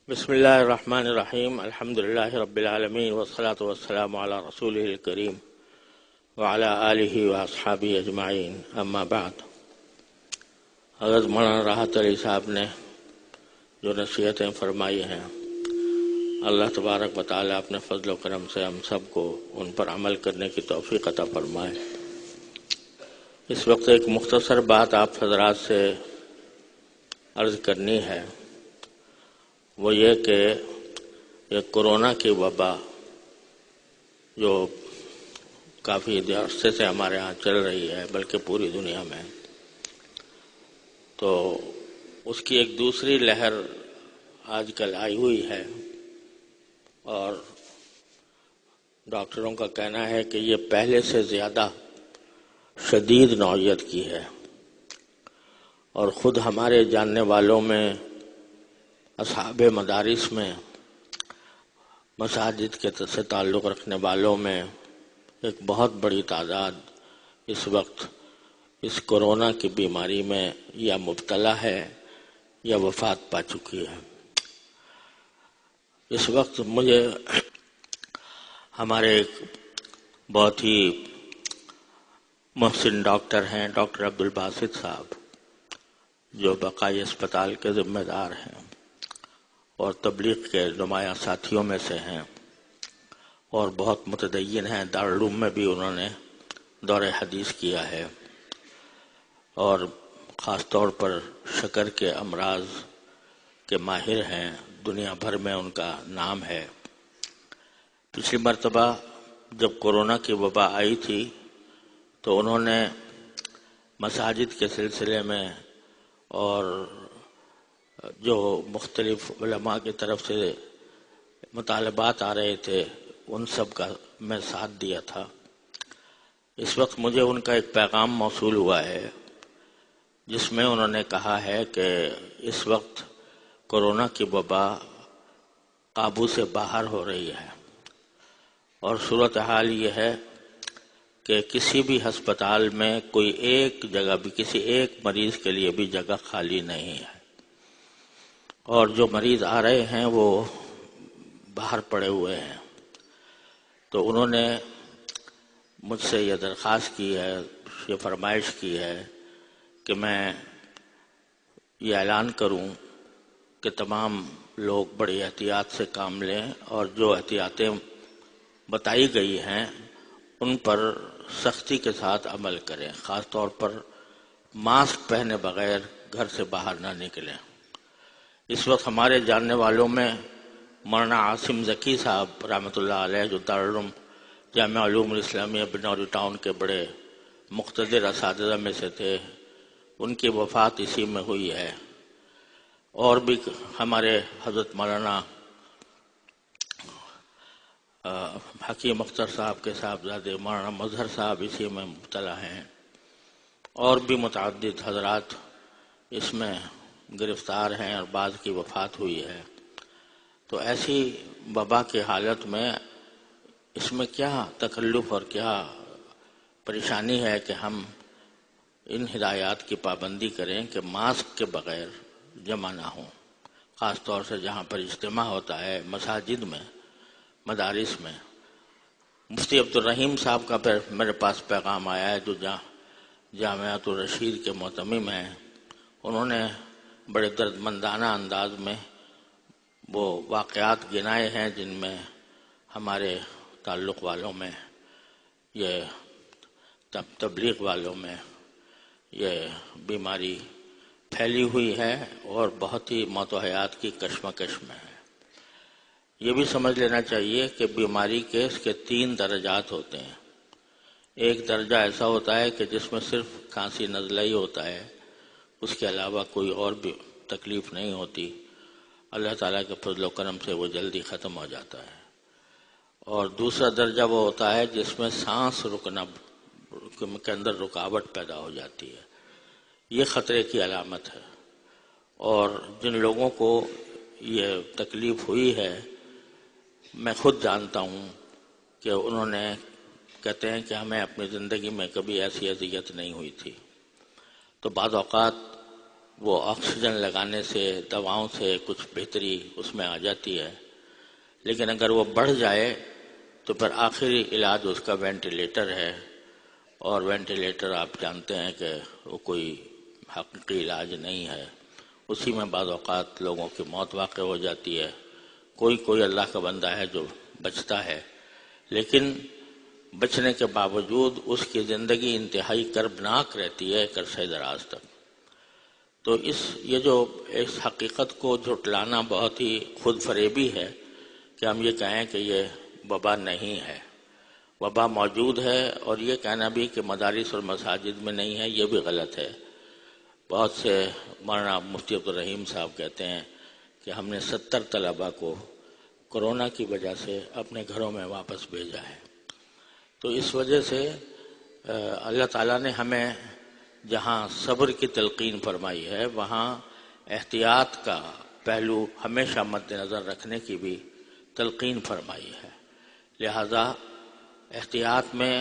بسم اللہ الرحمن الرحیم الحمد للہ رب العالمین والصلاة والسلام علی رسولہ الکریم وعلی آلہ واصحابہ اجمعین اما بعد۔ حضرت مولانا راحت علی صاحب نے جو نصیحتیں فرمائی ہیں، اللہ تبارک و تعالیٰ اپنے فضل و کرم سے ہم سب کو ان پر عمل کرنے کی توفیق عطا فرمائے۔ اس وقت ایک مختصر بات آپ حضرات سے عرض کرنی ہے، وہ یہ کہ یہ کورونا کی وبا جو کافی عرصے سے ہمارے ہاں چل رہی ہے، بلکہ پوری دنیا میں، تو اس کی ایک دوسری لہر آج کل آئی ہوئی ہے، اور ڈاکٹروں کا کہنا ہے کہ یہ پہلے سے زیادہ شدید نوعیت کی ہے، اور خود ہمارے جاننے والوں میں، اصحاب مدارس میں، مساجد کے سے تعلق رکھنے والوں میں ایک بہت بڑی تعداد اس وقت اس کورونا کی بیماری میں یا مبتلا ہے یا وفات پا چکی ہے۔ اس وقت مجھے ہمارے ایک بہت ہی محسن ڈاکٹر ہیں، ڈاکٹر عبدالباسط صاحب، جو بقائی اسپتال کے ذمہ دار ہیں اور تبلیغ کے نمایاں ساتھیوں میں سے ہیں، اور بہت متدین ہیں۔ دارالعلوم میں بھی انہوں نے دور حدیث کیا ہے، اور خاص طور پر شکر کے امراض کے ماہر ہیں، دنیا بھر میں ان کا نام ہے۔ پچھلی مرتبہ جب کورونا کی وبا آئی تھی تو انہوں نے مساجد کے سلسلے میں اور جو مختلف علماء کی طرف سے مطالبات آ رہے تھے ان سب کا میں ساتھ دیا تھا۔ اس وقت مجھے ان کا ایک پیغام موصول ہوا ہے جس میں انہوں نے کہا ہے کہ اس وقت کورونا کی وبا قابو سے باہر ہو رہی ہے، اور صورتحال یہ ہے کہ کسی بھی ہسپتال میں کوئی ایک جگہ بھی، کسی ایک مریض کے لیے بھی جگہ خالی نہیں ہے، اور جو مریض آ رہے ہیں وہ باہر پڑے ہوئے ہیں۔ تو انہوں نے مجھ سے یہ درخواست کی ہے، یہ فرمائش کی ہے کہ میں یہ اعلان کروں کہ تمام لوگ بڑی احتیاط سے کام لیں، اور جو احتیاطیں بتائی گئی ہیں ان پر سختی کے ساتھ عمل کریں، خاص طور پر ماسک پہنے بغیر گھر سے باہر نہ نکلیں۔ اس وقت ہمارے جاننے والوں میں مولانا عاصم ذکی صاحب رحمۃ اللہ علیہ، جو دارالعلوم جامعہ علوم الاسلامیہ بنوری ٹاؤن کے بڑے مقتدر اساتذہ میں سے تھے، ان کی وفات اسی میں ہوئی ہے۔ اور بھی ہمارے حضرت مولانا حکیم اختر صاحب کے صاحبزادے مولانا مظہر صاحب اسی میں مبتلا ہیں، اور بھی متعدد حضرات اس میں گرفتار ہیں، اور بعض کی وفات ہوئی ہے۔ تو ایسی وبا کی حالت میں اس میں کیا تکلف اور کیا پریشانی ہے کہ ہم ان ہدایات کی پابندی کریں کہ ماسک کے بغیر جمع نہ ہوں، خاص طور سے جہاں پر اجتماع ہوتا ہے، مساجد میں، مدارس میں۔ مفتی عبدالرحیم صاحب کا میرے پاس پیغام آیا ہے، جو جامعۃ الرشید کے معتمم ہیں۔ انہوں نے بڑے دردمندانہ انداز میں وہ واقعات گنائے ہیں جن میں ہمارے تعلق والوں میں، یہ تبلیغ والوں میں یہ بیماری پھیلی ہوئی ہے، اور بہت ہی موت و حیات کی کشمکش میں ہے۔ یہ بھی سمجھ لینا چاہیے کہ بیماری کے اس کے 3 درجات ہوتے ہیں۔ ایک درجہ ایسا ہوتا ہے کہ جس میں صرف کھانسی نزلہ ہی ہوتا ہے، اس کے علاوہ کوئی اور بھی تکلیف نہیں ہوتی، اللہ تعالیٰ کے فضل و کرم سے وہ جلدی ختم ہو جاتا ہے۔ اور دوسرا درجہ وہ ہوتا ہے جس میں سانس رکنا کے اندر رکاوٹ پیدا ہو جاتی ہے، یہ خطرے کی علامت ہے۔ اور جن لوگوں کو یہ تکلیف ہوئی ہے، میں خود جانتا ہوں کہ انہوں نے کہتے ہیں کہ ہمیں اپنی زندگی میں کبھی ایسی اذیت نہیں ہوئی تھی۔ تو بعض اوقات وہ آکسیجن لگانے سے، دواؤں سے کچھ بہتری اس میں آ جاتی ہے، لیکن اگر وہ بڑھ جائے تو پھر آخری علاج اس کا وینٹیلیٹر ہے، اور وینٹیلیٹر آپ جانتے ہیں کہ وہ کوئی حقیقی علاج نہیں ہے، اسی میں بعض اوقات لوگوں کی موت واقع ہو جاتی ہے۔ کوئی اللہ کا بندہ ہے جو بچتا ہے، لیکن بچنے کے باوجود اس کی زندگی انتہائی کربناک رہتی ہے ایک عرصہ دراز تک۔ تو یہ جو اس حقیقت کو جھٹلانا بہت ہی خود فریبی ہے کہ ہم یہ کہیں کہ یہ وبا نہیں ہے۔ وبا موجود ہے، اور یہ کہنا بھی کہ مدارس اور مساجد میں نہیں ہے، یہ بھی غلط ہے۔ بہت سے مولانا مفتی عبدالرحیم صاحب کہتے ہیں کہ ہم نے 70 طلباء کو کورونا کی وجہ سے اپنے گھروں میں واپس بھیجا ہے۔ تو اس وجہ سے اللہ تعالیٰ نے ہمیں جہاں صبر کی تلقین فرمائی ہے، وہاں احتیاط کا پہلو ہمیشہ مد نظر رکھنے کی بھی تلقین فرمائی ہے۔ لہذا احتیاط میں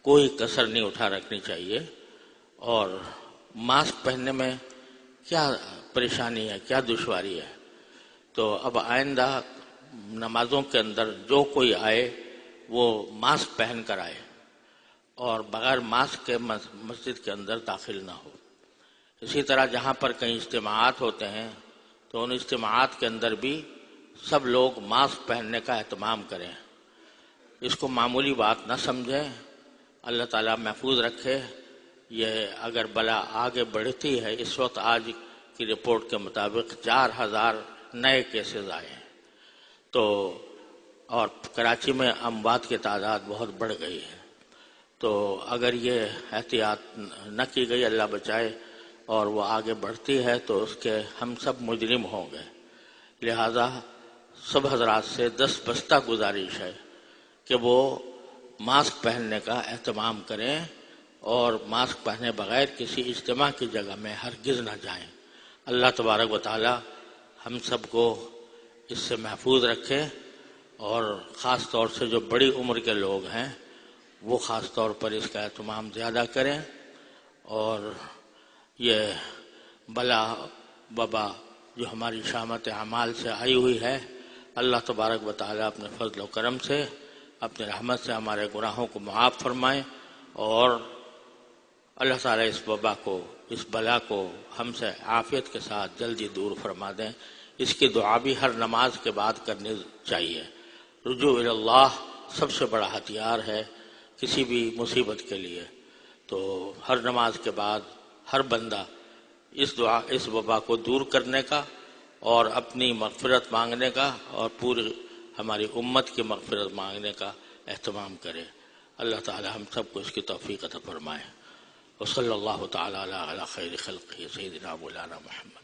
کوئی کسر نہیں اٹھا رکھنی چاہیے۔ اور ماسک پہننے میں کیا پریشانی ہے، کیا دشواری ہے؟ تو اب آئندہ نمازوں کے اندر جو کوئی آئے وہ ماسک پہن کر آئے، اور بغیر ماسک کے مسجد کے اندر داخل نہ ہو۔ اسی طرح جہاں پر کئی اجتماعات ہوتے ہیں تو ان اجتماعات کے اندر بھی سب لوگ ماسک پہننے کا اہتمام کریں، اس کو معمولی بات نہ سمجھیں۔ اللہ تعالیٰ محفوظ رکھے۔ یہ اگر بلا آگے بڑھتی ہے، اس وقت آج کی رپورٹ کے مطابق 4000 نئے کیسز آئے ہیں، تو اور کراچی میں اموات کی تعداد بہت بڑھ گئی ہے۔ تو اگر یہ احتیاط نہ کی گئی، اللہ بچائے، اور وہ آگے بڑھتی ہے تو اس کے ہم سب مجرم ہوں گے۔ لہذا سب حضرات سے دستبستہ گزارش ہے کہ وہ ماسک پہننے کا اہتمام کریں، اور ماسک پہنے بغیر کسی اجتماع کی جگہ میں ہرگز نہ جائیں۔ اللہ تبارک و تعالی ہم سب کو اس سے محفوظ رکھے، اور خاص طور سے جو بڑی عمر کے لوگ ہیں وہ خاص طور پر اس کا اہتمام زیادہ کریں۔ اور یہ بلا وبا جو ہماری شامت اعمال سے آئی ہوئی ہے، اللہ تبارک و تعالی اپنے فضل و کرم سے، اپنے رحمت سے ہمارے گناہوں کو معاف فرمائیں، اور اللہ تعالی اس وبا کو، اس بلا کو ہم سے عافیت کے ساتھ جلدی دور فرما دیں۔ اس کی دعا بھی ہر نماز کے بعد کرنی چاہیے۔ رجوع الی اللہ سب سے بڑا ہتھیار ہے کسی بھی مصیبت کے لیے۔ تو ہر نماز کے بعد ہر بندہ اس وبا کو دور کرنے کا، اور اپنی مغفرت مانگنے کا، اور پوری ہماری امت کی مغفرت مانگنے کا اہتمام کرے۔ اللہ تعالی ہم سب کو اس کی توفیق عطا فرمائے۔ وصلی اللہ تعالی علی خیر خلقہ سیدنا مولانا محمد۔